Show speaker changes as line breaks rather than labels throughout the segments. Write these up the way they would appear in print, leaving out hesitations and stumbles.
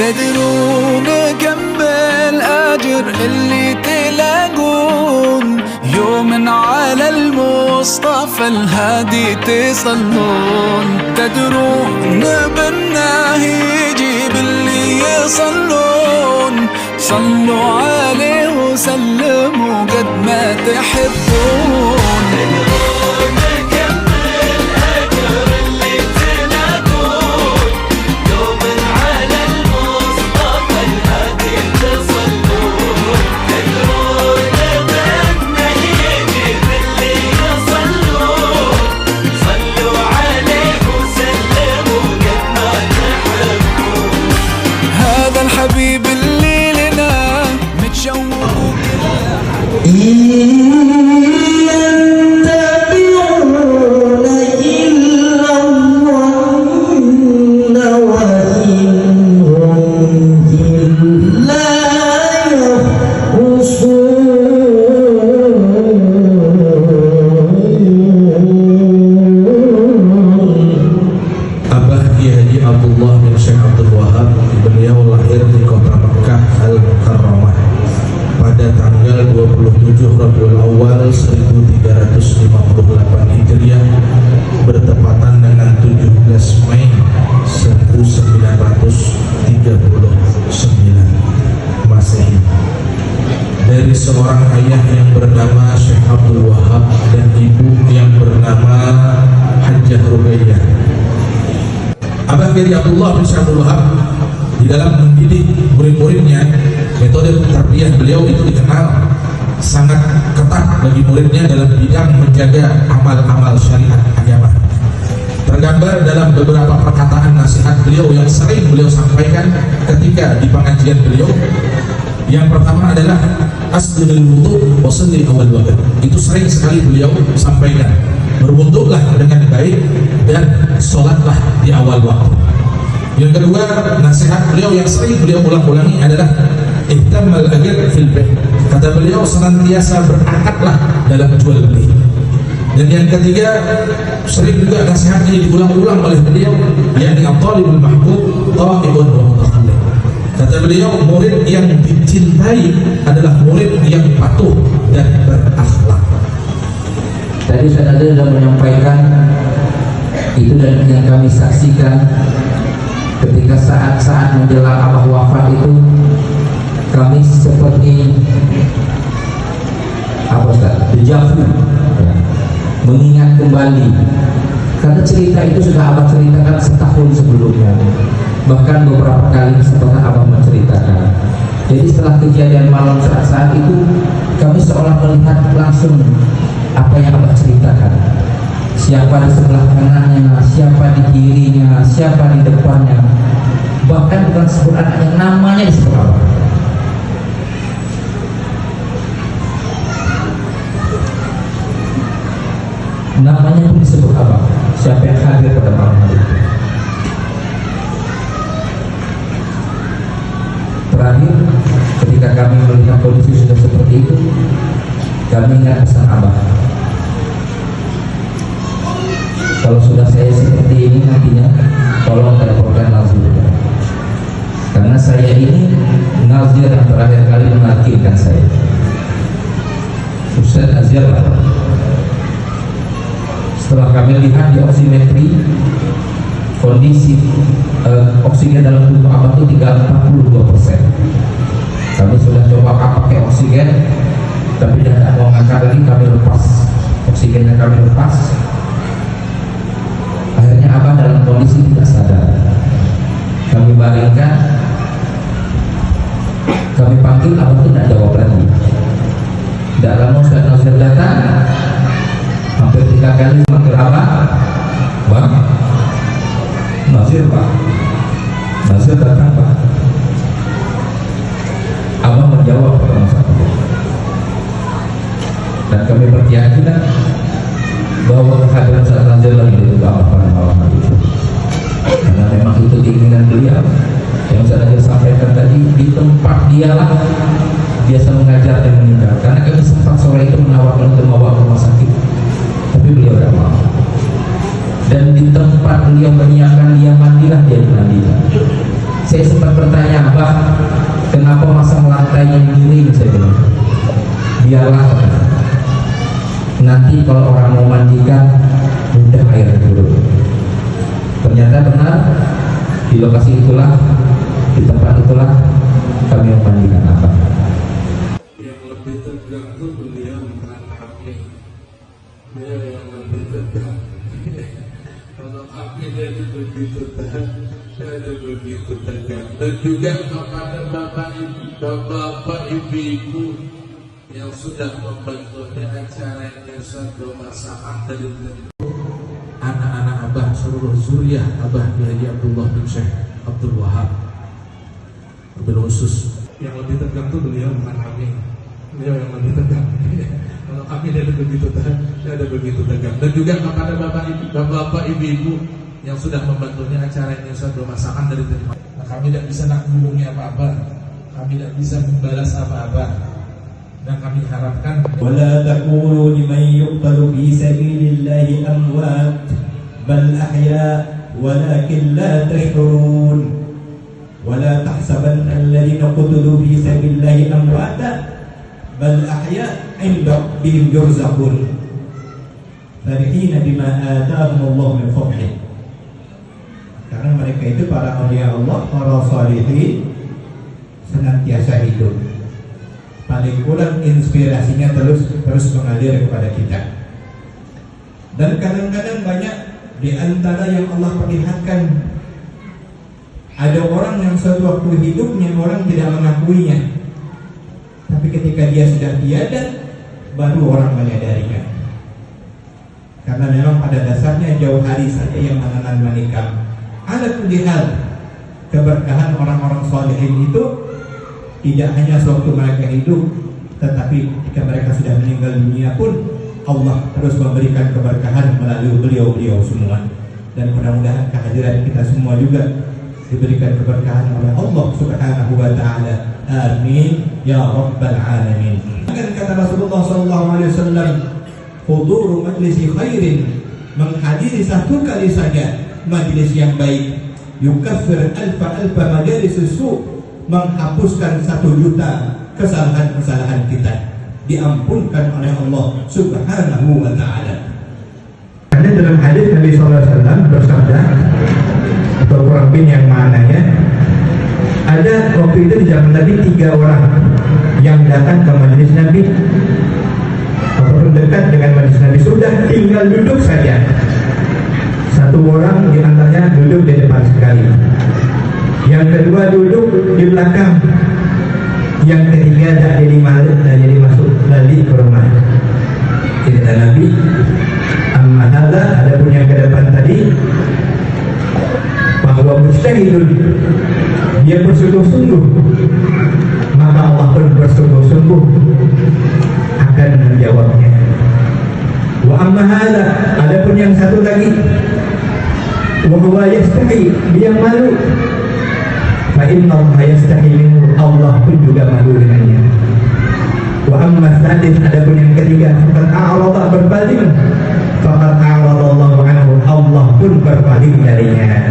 تدرون كم بالأجر اللي تلاقون يوم على المصطفى الهادي تصلون. تدرون بالناه يجيب اللي يصلون. صلوا عليه وسلموا قد ما تحبون. تدرون كم بالأجر اللي تلاقون يوم على المصطفى الهادي تصلون. تدرون بالناه يجيب اللي يصلون. صلوا عليه وسلموا قد ما تحبون. هذا الحبيب اللي لنا متشوق
bertepatan dengan 17 Mei 1939 Masehi, dari seorang ayah yang bernama Syekh Abdul Wahab dan ibu yang bernama Hajjah Ruqayyah. Abah Kiai Abdullah bin Syekh Abdul Wahab di dalam mendidik murid-muridnya, metode tarbiyah beliau itu dikenal sangat ketat bagi muridnya dalam bidang menjaga amal-amal syariat agama. Tergambar dalam beberapa perkataan nasihat beliau yang sering beliau sampaikan ketika di pengajian beliau. Yang pertama adalah asbigul wudu wa shalli awal waqt. Itu sering sekali beliau sampaikan. Berwuduklah dengan baik dan sholatlah di awal waktu. Yang kedua, nasihat beliau yang sering beliau ulang-ulangi adalah ihtamal ajr fil bait. Kata beliau, senantiasa berakatlah dalam jual beli. Dan yang ketiga, sering juga nasihatnya diulang-ulang oleh beliau, yakni at-talibul mahbub ta'ibun wa mutakhallif. Kata beliau, murid yang dicintai adalah murid yang patuh dan berakhlak.
Tadi saudara sudah menyampaikan itu, dan yang kami saksikan ketika saat-saat menjelang Abah wafat itu, kami seperti apa Ustaz? Dejavu, ya, mengingat kembali, karena cerita itu sudah Abah ceritakan setahun sebelumnya, bahkan beberapa kali setelah Abah menceritakan. Jadi setelah kejadian malam saat itu, kami seolah melihat langsung apa yang Abah ceritakan. Siapa di sebelah kanannya, siapa di kirinya, siapa di depannya, bahkan bukan sebut anaknya, namanya disebut Abah. Namanya pun disebut Abah, siapa yang hadir pada malam hari itu. Terakhir, ketika kami melihat kondisi sudah seperti itu, kami ingat pesan Abah, kalau sudah saya seperti ini nantinya, tolong teleponkan nazir, karena saya ini nazir yang terakhir kali menakilkan saya. Ustaz Azhar lah. Setelah kami lihat di oksimetri, kondisi oksigen dalam tubuh Abah itu tinggal 42%. Kami sudah coba pakai oksigen, tapi tidak mau ngangkat lagi, kami lepas oksigennya, kami lepas. Akhirnya Abah dalam kondisi tidak sadar. Kami baringkan, kami panggil, Abah itu tidak jawab lagi. Tidak lama Ustaz Nazir datang, hampir 3 kali manggil Abah, Bang Nazir, Pak Nazir datang, Pak. Abah menjawab pertama satu, dan kami berkeyakinan bahwa kehadiran Ustaz Nazir lagi di Abah pada malam hari itu, karena memang itu keinginan beliau yang Ustaz Nazir sampaikan tadi. Di tempat dialah biasa mengajar dan meninggal, karena kami sempat sore itu menawarkan untuk membawa ke rumah sakit, tapi beliau tidak mau. Dan di tempat beliau menyiapkan dia mandilah dia dimandikan. Saya sempat bertanya, Abah, kenapa masang lantainya miring? Saya bilang, biarlah nanti kalau orang mau mandikan mudah air turun. Ternyata benar, di lokasi itulah, di tempat itulah kami memandikan Abah.
Yang lebih tegang tuh beliau menangkapnya. Beliau yang lebih tegang. Kalau kami jadi begitu tegang, jadi begitu tegang. Dan juga kepada bapak ibu yang sudah membantu acara ini satu masakan dari anak-anak Abah, seluruh zuriyah Abah Haji Abdullah bin Syekh Abdul Wahab bin khusus. Yang lebih tegang tuh beliau bukan kami. Beliau yang lebih tegang. Kalau kami ada begitu tegang, ada begitu tegang. Dan juga kepada bapak ibu yang sudah membantunya acara ini satu masakan dari terima. Nah, kami tidak bisa nak menghubungi apa-apa, kami tidak bisa membalas apa-apa. Dan kami harapkan
ولا تقولوا لمن يقتل في سبيل الله أموات بل أحياء ولكن لا تشعرون ولا تحسبن الذين قتلوا في سبيل الله أمواتا بل أحياء عند ربهم يرزقون فرحين بما آتاهم الله من فضله. Karena mereka itu para aulia Allah, para salihin senantiasa hidup. Paling kurang inspirasinya terus mengalir kepada kita. Dan kadang-kadang banyak di antara yang Allah perlihatkan, ada orang yang suatu waktu hidupnya orang tidak mengakuinya, tapi ketika dia sudah tiada, baru orang menyadarinya. Karena memang pada dasarnya jauh hari saja yang mengenal menikah. Ala kulli hal, keberkahan orang-orang salihin itu tidak hanya sewaktu mereka hidup, tetapi ketika mereka sudah meninggal dunia pun Allah terus memberikan keberkahan melalui beliau-beliau semua. Dan mudah-mudahan kehadiran kita semua juga diberikan keberkahan oleh Allah Subhanahu wa taala. Amin ya rabbal alamin. Dan kata Rasulullah SAW, huduru majlisi khairin, menghadiri satu kali saja majlis yang baik, yukaffir alfa majalis su', menghapuskan 1 juta kesalahan-kesalahan kita, diampunkan oleh Allah Subhanahu wa ta'ala. Karena dalam hadis Nabi SAW bersabda, atau kurang lebih yang maknanya, ada waktu itu di zaman Nabi 3 orang yang datang ke majelis Nabi ataupun dekat dengan majelis Nabi, sudah tinggal duduk saja. 1 orang di antaranya duduk di depan sekali, yang kedua duduk di belakang, yang ketiga tak jadi masuk lagi ke rumah. Kata Nabi, amma hadza, adapun yang ke depan tadi, bahwa mujtahidun, dia bersungguh-sungguh, maka Allah pun bersungguh-sungguh akan menjawabnya. Wa amma hadza, adapun yang satu lagi, wa huwa yastahi, dia malu, fa inna Allah yastahi minhu, Allah pun juga malu dengannya. Wa amma tsadis, adapun yang ketiga, faqad a'rada, berpaling, faqad a'rada Allah anhu, Allah pun berpaling darinya.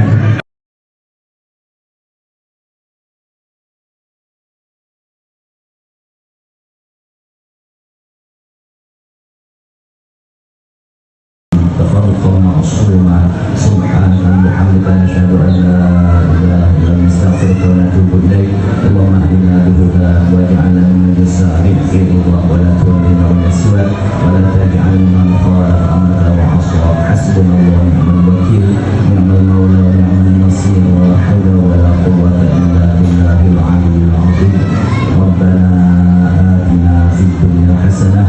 سبحانك وبحمدك نشهد ان لا اله الا انت نستغفرك ونتوب اليك اللهم اهدنا بهداك واجعلنا من السائرين في رضاك ولا تولنا من سواك ولا تجعلنا من خالف امرك وعصاك حسبنا الله ونعم الوكيل نعم المولى ونعم النصير ولا حول ولا قوه الا بالله العلي العظيم ربنا آتنا في الدنيا حسنه